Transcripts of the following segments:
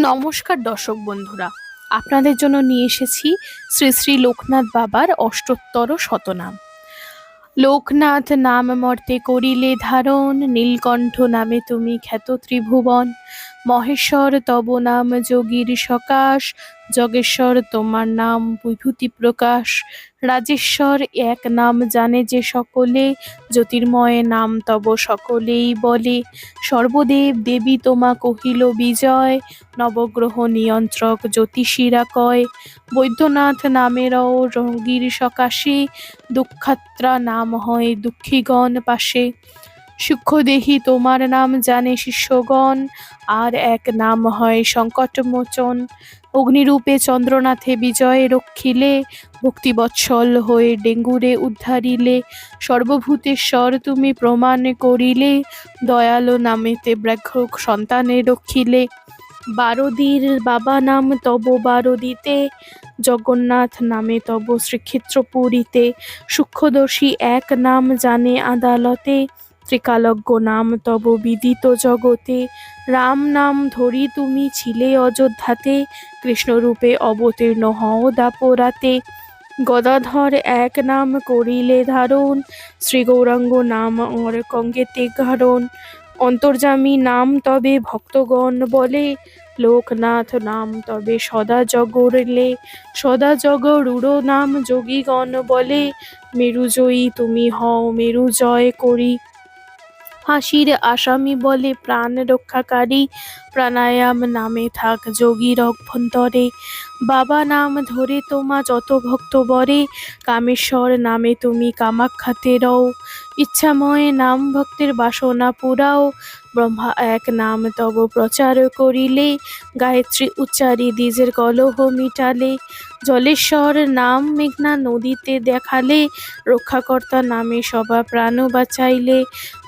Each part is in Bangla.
নমস্কার দর্শক বন্ধুরা, আপনাদের জন্য নিয়ে এসেছি শ্রী শ্রী লোকনাথ বাবার অষ্টোত্তর শতনাম। লোকনাথ নাম মর্তে করিলে ধারণ, নীলকণ্ঠ নামে তুমি খ্যাত ত্রিভুবন। মহেশ্বর তব নাম যোগীর সকাশ, জগেশ্বর তোমার নাম বিভূতি প্রকাশ। রাজেশ্বর এক নাম জানে যে সকলে, জ্যোতির্ময় নাম তব সকলেই বলে। সর্বদেব দেবী তোমা কহিল বিজয়, নবগ্রহ নিয়ন্ত্রক জ্যোতিষীরা কয়। বৈদ্যনাথ নামেরও রোগীর সকাশে, দুঃখাত্রা নাম হয় দুঃখীগণ পাশে। সূক্ষ্মদেহী তোমার নাম জানে শিষ্যগণ, আর এক নাম হয় সংকটমোচন। অগ্নিরূপে চন্দ্রনাথে বিজয় রক্ষিলে, ভক্তিবৎসল হয়ে ডেঙ্গুরে উদ্ধারিলে। সর্বভূতেশ্বর তুমি প্রমাণ করিলে, দয়ালু নামেতে ব্যাঘ্র সন্তানে রক্ষিলে। বারদীর বাবা নাম তব বারদিতে, জগন্নাথ নামে তব শ্রীক্ষেত্র পুরীতে। সূক্ষ্মদর্শী এক নাম জানে আদালতে, ত্রিকালজ্ঞ নাম তব বিদিত জগতে। রাম নাম ধরি তুমি ছিলে অযোধ্যাতে, কৃষ্ণরূপে অবতীর্ণ হও দাপরাতে। গদাধর এক নাম করিলে ধারণ, শ্রী গৌরাঙ্গ নাম অর কঙ্গেতে কারণ। অন্তর্যামী নাম তবে ভক্তগণ বলে, লোকনাথ নাম তবে সদা জগরলে। সদা জগরূঢ় নাম যোগীগণ বলে, মেরুজয়ী তুমি হও মেরু জয় করি। হাসির আসামি বলে প্রাণ রক্ষাকারী, প্রাণায়াম নামে থাক যোগীর অভ্যন্তরে। বাবা নাম ধরে তোমা যত ভক্ত বরে, কামেশ্বর নামে তুমি কামাখ্যাতে রও। ইচ্ছাময় নাম ভক্তের বাসনা পুরাও, ব্রহ্মা এক নাম তব প্রচার করিলে, গায়ত্রী উচ্চারি দ্বিজের কলহ মিটালে। জলেশ্বর নাম মেঘনা নদীতে দেখালে, রক্ষাকর্তা নামে সবা প্রাণ বাঁচাইলে।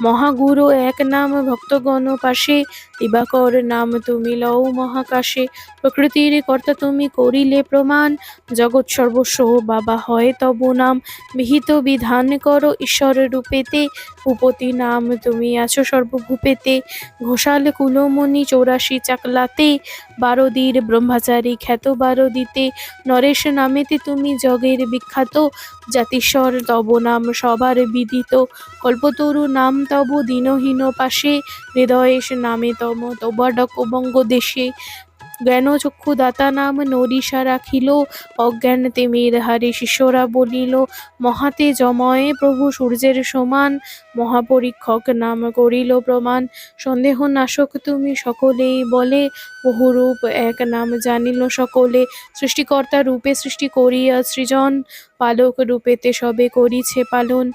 মহাগুরু এক নাম ভক্তগণ পাশে, দিবাকর নাম তুমি লও মহাকাশে। প্রকৃতির কর্তা তুমি করিলে প্রমাণ, জগৎ সর্বস্ব বাবা হয় তব নাম। বিহিত বিধান করো ঈশ্বর রূপেতে, ভূপতি নাম তুমি আছো সর্বভূপেতে। ঘোষাল কুলমণি 84 চাকলাতে, বারদীর ব্রহ্মচারী খ্যাত বারদিতে। নরেশ নামেতে তুমি জগের বিখ্যাত, জাতিস্বর তব নাম সবার বিদিত। কল্পতরু নাম তব দীনহীন পাশে, হৃদয়েশ নামে তবাডক বঙ্গদেশে। জ্ঞানচক্ষুদাতা নাম নরিষা রাখিল, অজ্ঞান তেমির হারে শিষ্যরা বলিল। মহাতেজময় প্রভু সূর্যের সমান, মহাপরীক্ষক নাম করিল প্রমাণ। সন্দেহ নাশক তুমি সকলেই বলে, বহুরূপ এক নাম জানিল সকলে। সৃষ্টিকর্তা রূপে সৃষ্টি করিয়া সৃজন, পালক রূপেতে সবে করিছে পালন।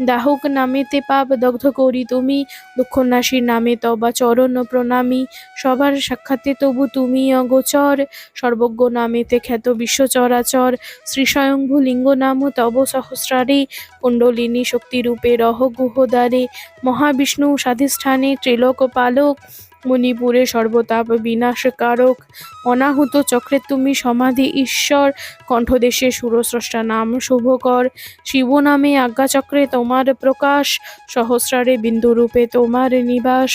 দাহক নামেতে পাপ দগ্ধ করি তুমি, দুঃখনাশীর নামে তবা চরণ প্রণামী। সবার সাক্ষাতে তবু তুমি অগোচর, সর্বজ্ঞ নামেতে খ্যাত বিশ্ব চরাচর। শ্রী স্বয়ংভূ লিঙ্গ নাম তব সহস্রারে, কুণ্ডলিনী শক্তিরূপে রহ গুহদ্বারে। মহাবিষ্ণু স্বাধিষ্ঠানে ত্রিলোক পালক, মণিপুরে সর্বতাপ বিনাশকারক। অনাহুত চক্রে তুমি সমাধি ঈশ্বর, কণ্ঠদেশে সুরস্রষ্টা নাম শুভকর। শিব নামে আজ্ঞাচক্রে তোমার প্রকাশ, সহস্রারে বিন্দুরূপে তোমার নিবাস।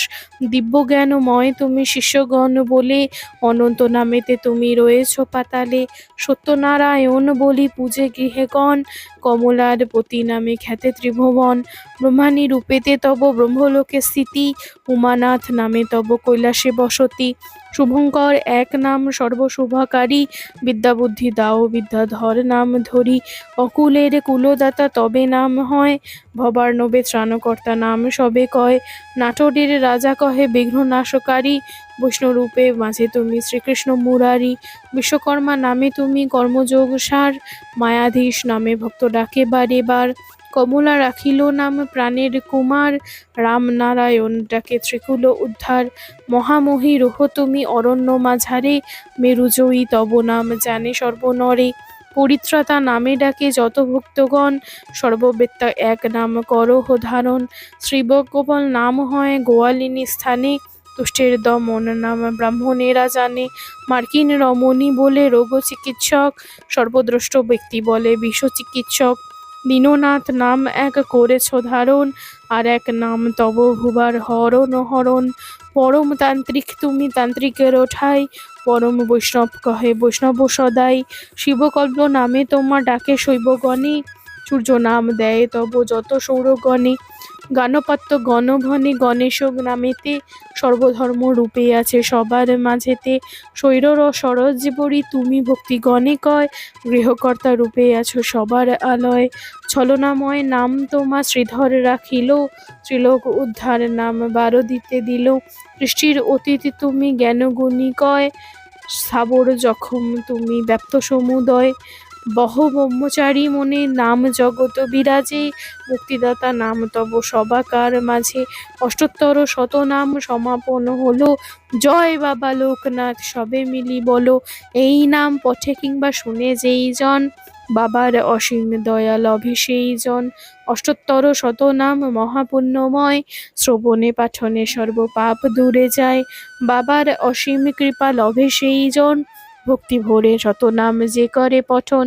দিব্যজ্ঞানময় তুমি শিষ্যগণ বলে, অনন্ত নামেতে তুমি রয়েছ পাতালে। সত্যনারায়ণ বলি পূজে গৃহেগণ, কমলার পতি নামে খ্যাতে ত্রিভুবন। ব্রহ্মাণী রূপেতে তব ব্রহ্মলোকে স্থিতি, উমানাথ নামে তব কৈলাসে বসতি। শুভঙ্কর এক নাম সর্বশুভকারী, বিদ্যা বুদ্ধি দাও বিদ্যাধর নাম ধরি। অকুলের কুলদাতা তবে নাম হয়, ভবার্ণবে ত্রাণকর্তা নাম সবে কয়। নাটোরের রাজা কহে বিঘ্ন নাশকারী, বৈষ্ণবরূপে মাঝে তুমি শ্রীকৃষ্ণ মুরারি। বিশ্বকর্মা নামে তুমি কর্মযোগ সার, মায়াধীশ নামে ভক্ত ডাকে বারে বার। কমলা রাখিল নাম প্রাণের কুমার, রামনারায়ণ ডাকে ত্রিকুল উদ্ধার। মহামোহী রুহ তুমি অরণ্য মাঝারে, মেরুজয়ী তব নাম জানে সর্বনরে। পরিত্রাতা নামে ডাকে যত ভক্তগণ, সর্ববেত্তা এক নাম করহ ধারণ। শ্রীবগোপাল নাম হয় গোয়ালিনী স্থানে, দুষ্টের দমন নাম ব্রাহ্মণেরা জানে। মার্কিন রমণী বলে রোগ চিকিৎসক, সর্বদ্রষ্ট ব্যক্তি বলে বিষ চিকিৎসক। দীননাথ নাম এক করেছ ধারণ, আর এক নাম তব ভুবার হরণ হরণ। পরম তান্ত্রিক তুমি তান্ত্রিকেরও ঠাই, পরম বৈষ্ণব কহে বৈষ্ণব সদাই। শিবকল্প নামে তোমার ডাকে শৈবগণে, সূর্য নাম দেয় তব যত সৌরগণে। গানপাত্র গণভনে গণেশ নামেতে, সর্বধর্ম রূপে আছে সবার মাঝেতে। শৈরর সরজ বরি তুমি ভক্তি গণে কয়, গৃহকর্তা রূপে আছো সবার আলয়। ছলনাময় নাম তোমা শ্রীধর রাখিল, ত্রিলোক উদ্ধার নাম 12 দিতে দিল। সৃষ্টির অতীত তুমি জ্ঞান গুণী কয়, স্থাবর জখম তুমি ব্যাপ্ত সমুদয়। বহ ব্রহ্মচারী মনে নাম জগত বিরাজে, মুক্তিদাতা নাম তব সবাকার মাঝে। অষ্টোত্তর শতনাম সমাপন হলো, জয় বাবা লোকনাথ সবে মিলি বলো। এই নাম পঠে কিংবা শুনে যেই জন, বাবার অসীম দয়া লভে সেই জন। অষ্টোত্তর শতনাম মহাপুণ্যময়, শ্রবণে পাঠনে সর্ব পাপ দূরে যায়। বাবার অসীম কৃপা লভে সেই জন, ভক্তি ভরে শতনাম যে করে পঠন।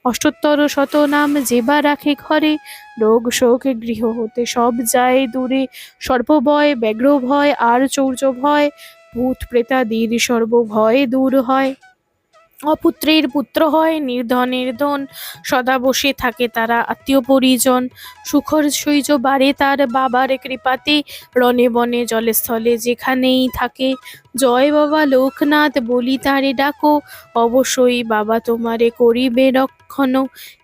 অষ্টোত্তর শতনাম যে বা রাখে ঘরে, রোগ শোক গৃহ হতে সব যায় দূরে। সর্বভয় ব্যগ্র ভয় আর চৌর্য ভয়, ভূত প্রেতাদির সর্বভয় দূর হয়। অপুত্রের পুত্র হয় নির্ধনের ধন, সদা বসে থাকে তারা আত্মীয় পরিজন। সুখর সৈজ বাড়ে তার বাবার কৃপাতে, রণে বনে জলে স্থলে যেখানেই থাকে। জয় বাবা লোকনাথ বলি তারে ডাকো, অবশ্যই বাবা তোমারে করিবে রক্ষণ।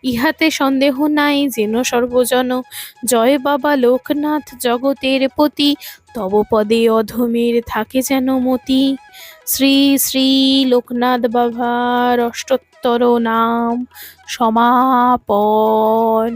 ইহাতে সন্দেহ নাই যেন সর্বজন, জয় বাবা লোকনাথ জগতের পতি, তব পদে অধমের থাকে যেন মতি। শ্রী শ্রী লোকনাথ বাবার অষ্টোত্তর নাম সমাপন।